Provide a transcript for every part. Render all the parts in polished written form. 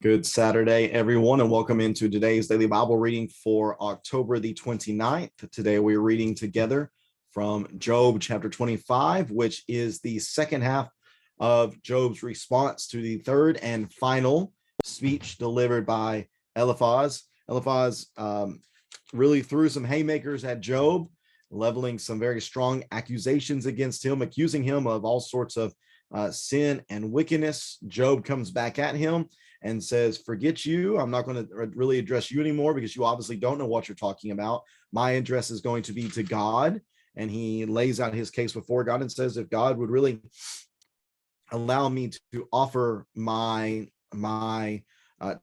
Good Saturday, everyone, and welcome into today's daily Bible reading for October the 29th. Today we're reading together from Job chapter 25, which is the second half of Job's response to the third and final speech delivered by Eliphaz. Eliphaz really threw some haymakers at Job, leveling some very strong accusations against him, accusing him of all sorts of sin and wickedness. Job comes back at him and says, forget you. I'm not going to really address you anymore because you obviously don't know what you're talking about. My address is going to be to God. And he lays out his case before God and says, if God would really allow me to offer my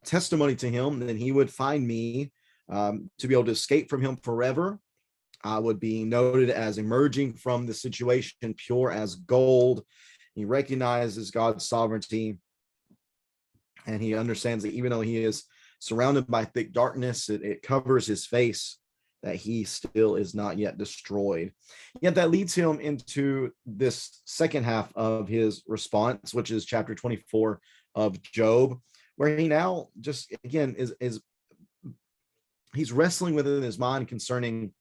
testimony to him, then he would find me to be able to escape from him forever. I would be noted as emerging from the situation pure as gold. He recognizes God's sovereignty. And he understands that even though he is surrounded by thick darkness, it covers his face, that he still is not yet destroyed. Yet that leads him into this second half of his response, which is chapter 24 of Job, where he now just, again, he's wrestling within his mind concerning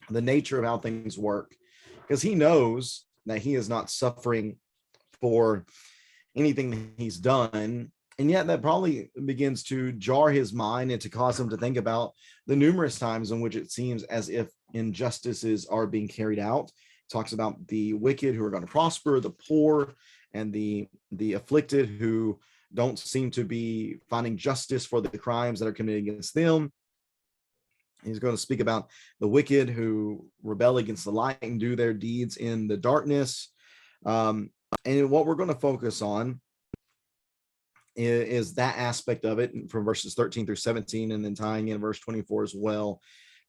the nature of how things work, because he knows that he is not suffering for anything that he's done. And yet that probably begins to jar his mind and to cause him to think about the numerous times in which it seems as if injustices are being carried out. It talks about the wicked who are going to prosper, the poor and the afflicted who don't seem to be finding justice for the crimes that are committed against them. He's going to speak about the wicked who rebel against the light and do their deeds in the darkness. And what we're going to focus on is that aspect of it from verses 13 through 17, and then tying in verse 24 as well,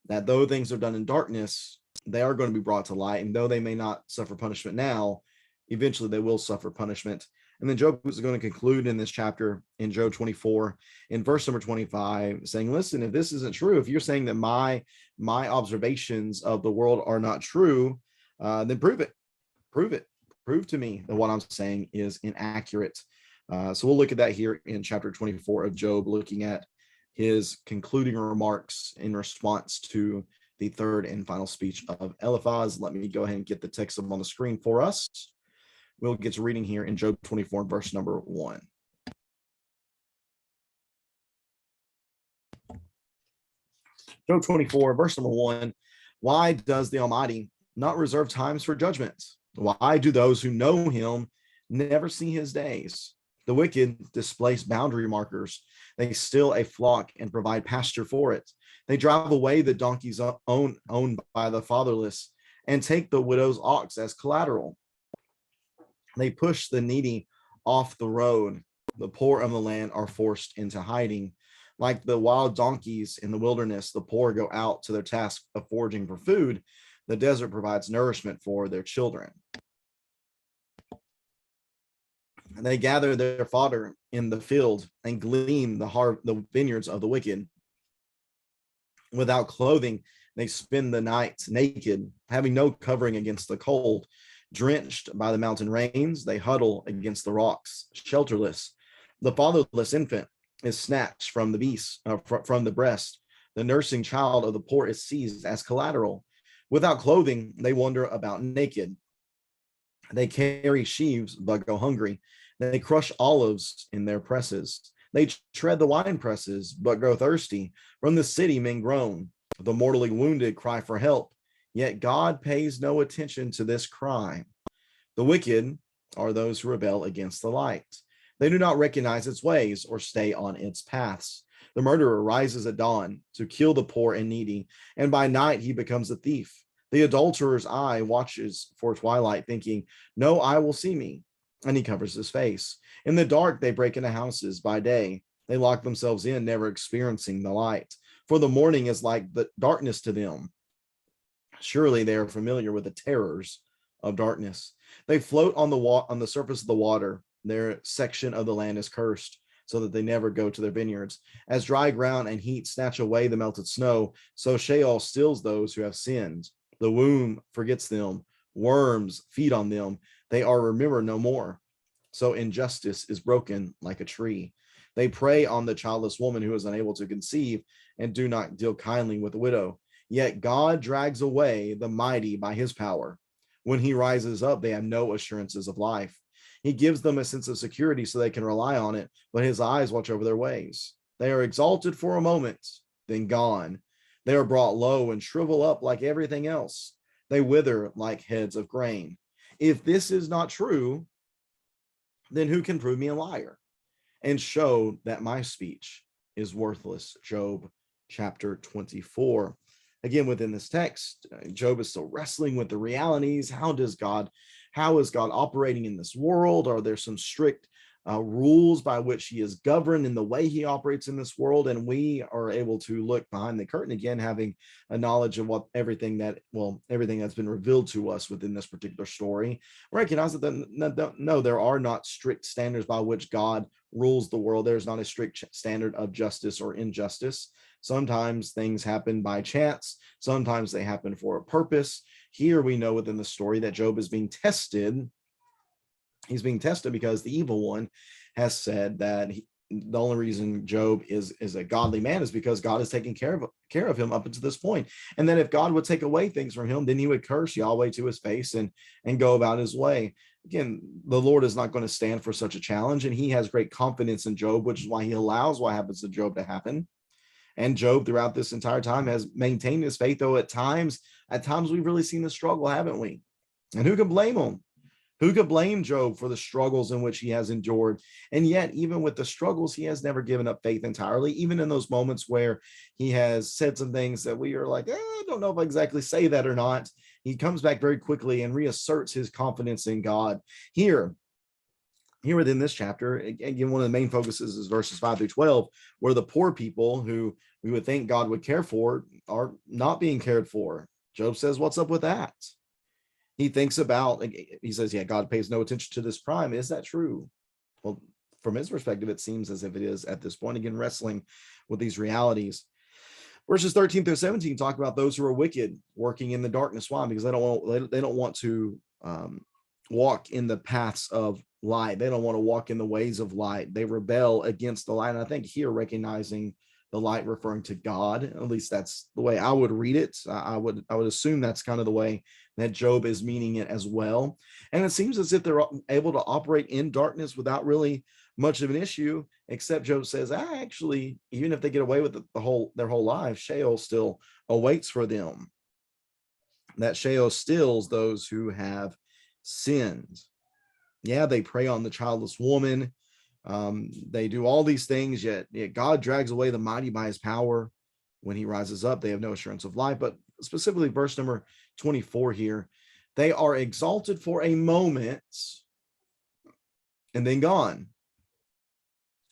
that though things are done in darkness, they are going to be brought to light. And though they may not suffer punishment now, eventually they will suffer punishment. And then Job is going to conclude in this chapter in Job 24 in verse number 25, saying, listen, if this isn't true, if you're saying that my observations of the world are not true, then prove it. Prove to me that what I'm saying is inaccurate. So we'll look at that here in chapter 24 of Job, looking at his concluding remarks in response to the third and final speech of Eliphaz. Let me go ahead and get the text up on the screen for us. We'll get to reading here in Job 24, verse number 1. Job 24, verse number 1. Why does the Almighty not reserve times for judgments? Why do those who know him never see his days? The wicked displace boundary markers. They steal a flock and provide pasture for it. They drive away the donkeys owned by the fatherless and take the widow's ox as collateral. They push the needy off the road. The poor of the land are forced into hiding. Like the wild donkeys in the wilderness, the poor go out to their task of foraging for food. The desert provides nourishment for their children. And they gather their fodder in the field and glean the vineyards of the wicked. Without clothing, they spend the night naked, having no covering against the cold. Drenched by the mountain rains, they huddle against the rocks, shelterless. The fatherless infant is snatched from the breast. The nursing child of the poor is seized as collateral. Without clothing, they wander about naked. They carry sheaves, but go hungry. They crush olives in their presses. They tread the wine presses, but grow thirsty. From the city, men groan. The mortally wounded cry for help. Yet God pays no attention to this cry. The wicked are those who rebel against the light. They do not recognize its ways or stay on its paths. The murderer rises at dawn to kill the poor and needy, and by night he becomes a thief. The adulterer's eye watches for twilight, thinking, no eye will see me, and he covers his face. In the dark, they break into houses. By day, they lock themselves in, never experiencing the light. For the morning is like the darkness to them. Surely they are familiar with the terrors of darkness. They float on the surface of the water. Their section of the land is cursed, so that they never go to their vineyards. As dry ground and heat snatch away the melted snow, so Sheol steals those who have sinned. The womb forgets them. Worms feed on them. They are remembered no more. So injustice is broken like a tree. They prey on the childless woman who is unable to conceive and do not deal kindly with the widow. Yet God drags away the mighty by his power. When he rises up, they have no assurances of life. He gives them a sense of security so they can rely on it, but his eyes watch over their ways. They are exalted for a moment, then gone. They are brought low and shrivel up like everything else. They wither like heads of grain. If this is not true, then who can prove me a liar and show that my speech is worthless? Job chapter 24. Again, within this text, Job is still wrestling with the realities. How is God operating in this world? Are there some strict rules by which he is governed in the way he operates in this world? And we are able to look behind the curtain again, having a knowledge of everything that's been revealed to us within this particular story. Recognize that no, there are not strict standards by which God rules the world. There's not a strict standard of justice or injustice. Sometimes things happen by chance. Sometimes they happen for a purpose. Here we know within the story that Job is being tested. He's being tested because the evil one has said that the only reason Job is a godly man is because God is taking care of him up until this point. And then if God would take away things from him, then he would curse Yahweh to his face and go about his way. Again, the Lord is not going to stand for such a challenge, and he has great confidence in Job, which is why he allows what happens to Job to happen. And Job throughout this entire time has maintained his faith, though at times we've really seen the struggle, haven't we? And who can blame him? Who could blame Job for the struggles in which he has endured? And yet, even with the struggles, he has never given up faith entirely, even in those moments where he has said some things that we are like, I don't know if I exactly say that or not. He comes back very quickly and reasserts his confidence in God. Here within this chapter, again, one of the main focuses is verses 5 through 12, where the poor people who we would think God would care for are not being cared for. Job says, what's up with that? He thinks about, he says, yeah, God pays no attention to this crime. Is that true? Well, from his perspective, it seems as if it is at this point, again, wrestling with these realities. Verses 13 through 17 talk about those who are wicked, working in the darkness. Why? Because they don't want to walk in the paths of light. They don't want to walk in the ways of light. They rebel against the light. And I think here, recognizing the light referring to God, at least that's the way I would read it. I would assume that's kind of the way that Job is meaning it as well. And it seems as if they're able to operate in darkness without really much of an issue, except Job says, actually, even if they get away with their whole life, Sheol still awaits for them. That Sheol stills those who have sinned. Yeah, they prey on the childless woman. They do all these things, yet God drags away the mighty by his power. When he rises up, they have no assurance of life. But specifically verse number 24 here, they are exalted for a moment and then gone.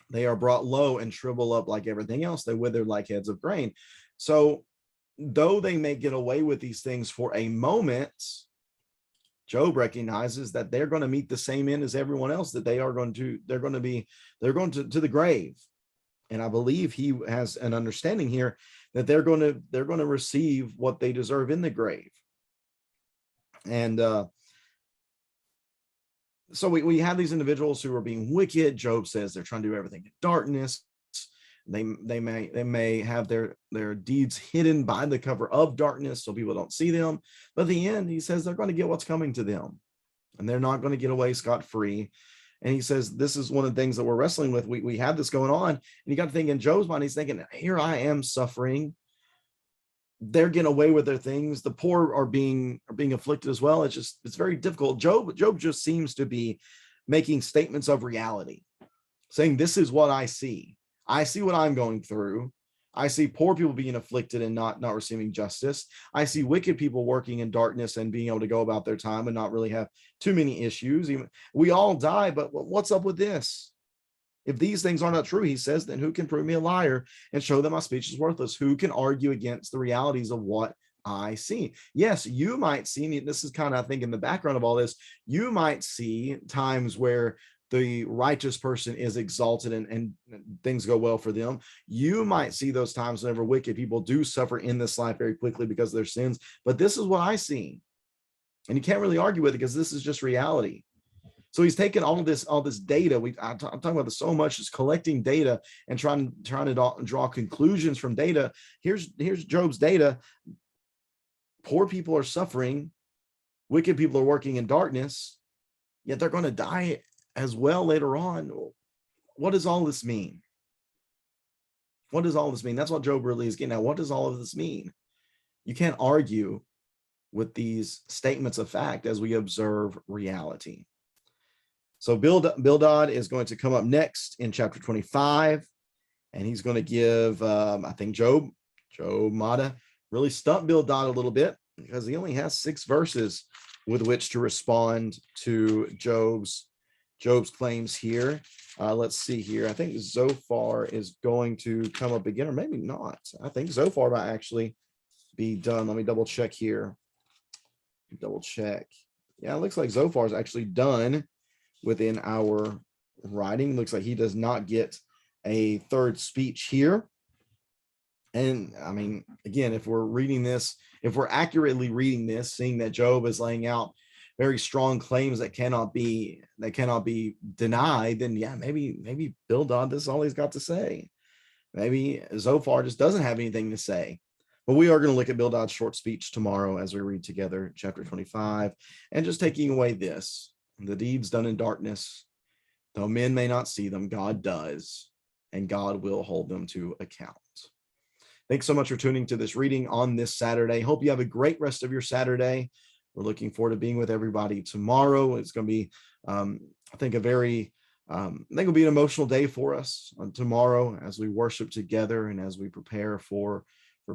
They are brought low and shrivel up like everything else. They wither like heads of grain. So though they may get away with these things for a moment, Job recognizes that they're going to meet the same end as everyone else, that they're going to the grave. And I believe he has an understanding here that they're going to receive what they deserve in the grave. And so we have these individuals who are being wicked. Job says they're trying to do everything in darkness. They may have their deeds hidden by the cover of darkness so people don't see them. But at the end, he says they're going to get what's coming to them, and they're not going to get away scot-free. And he says this is one of the things that we're wrestling with. We have this going on, and you got to think in Job's mind, he's thinking, here I am suffering. They're getting away with their things. The poor are being afflicted as well. It's very difficult. Job just seems to be making statements of reality, saying this is what I see. I see what I'm going through. I see poor people being afflicted and not receiving justice. I see wicked people working in darkness and being able to go about their time and not really have too many issues. We all die, but what's up with this? If these things are not true, he says, then who can prove me a liar and show that my speech is worthless? Who can argue against the realities of what I see? Yes, you might see, this is kind of, I think, in the background of all this, you might see times where the righteous person is exalted and things go well for them. You might see those times whenever wicked people do suffer in this life very quickly because of their sins. But this is what I see. And you can't really argue with it because this is just reality. So he's taken all this data. I'm talking about this so much, is collecting data and trying to draw conclusions from data. Here's Job's data. Poor people are suffering. Wicked people are working in darkness, yet they're going to die as well later on. What does all this mean? What does all this mean? That's what Job really is getting at. What does all of this mean? You can't argue with these statements of fact as we observe reality. So Bildad is going to come up next in chapter 25, and he's going to give, I think Job Mada really stumped Bildad a little bit because he only has 6 verses with which to respond to Job's claims here. Let's see here. I think Zophar is going to come up again, or maybe not. I think Zophar might actually be done. Let me double check here. Yeah, it looks like Zophar is actually done within our writing. Looks like he does not get a third speech here. And I mean, again, if we're accurately reading this, seeing that Job is laying out very strong claims that cannot be denied, then yeah, maybe Bildad, this is all he's got to say. Maybe Zophar just doesn't have anything to say. But we are going to look at Bildad's short speech tomorrow as we read together chapter 25, and just taking away this: the deeds done in darkness, though men may not see them, God does, and God will hold them to account. Thanks so much for tuning to this reading on this Saturday. Hope you have a great rest of your Saturday. We're looking forward to being with everybody tomorrow. It's going to be, I think, it'll be an emotional day for us on tomorrow as we worship together and as we prepare for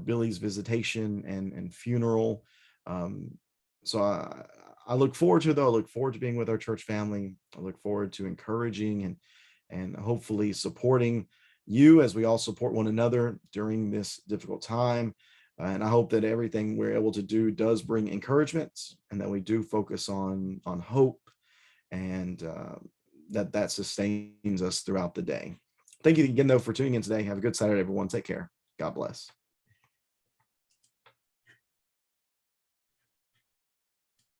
Billy's visitation and funeral. So I look forward to being with our church family. I look forward to encouraging and hopefully supporting you as we all support one another during this difficult time. And I hope that everything we're able to do does bring encouragement, and that we do focus on hope, and that sustains us throughout the day. Thank you again, though, for tuning in today. Have a good Saturday, everyone. Take care. God bless.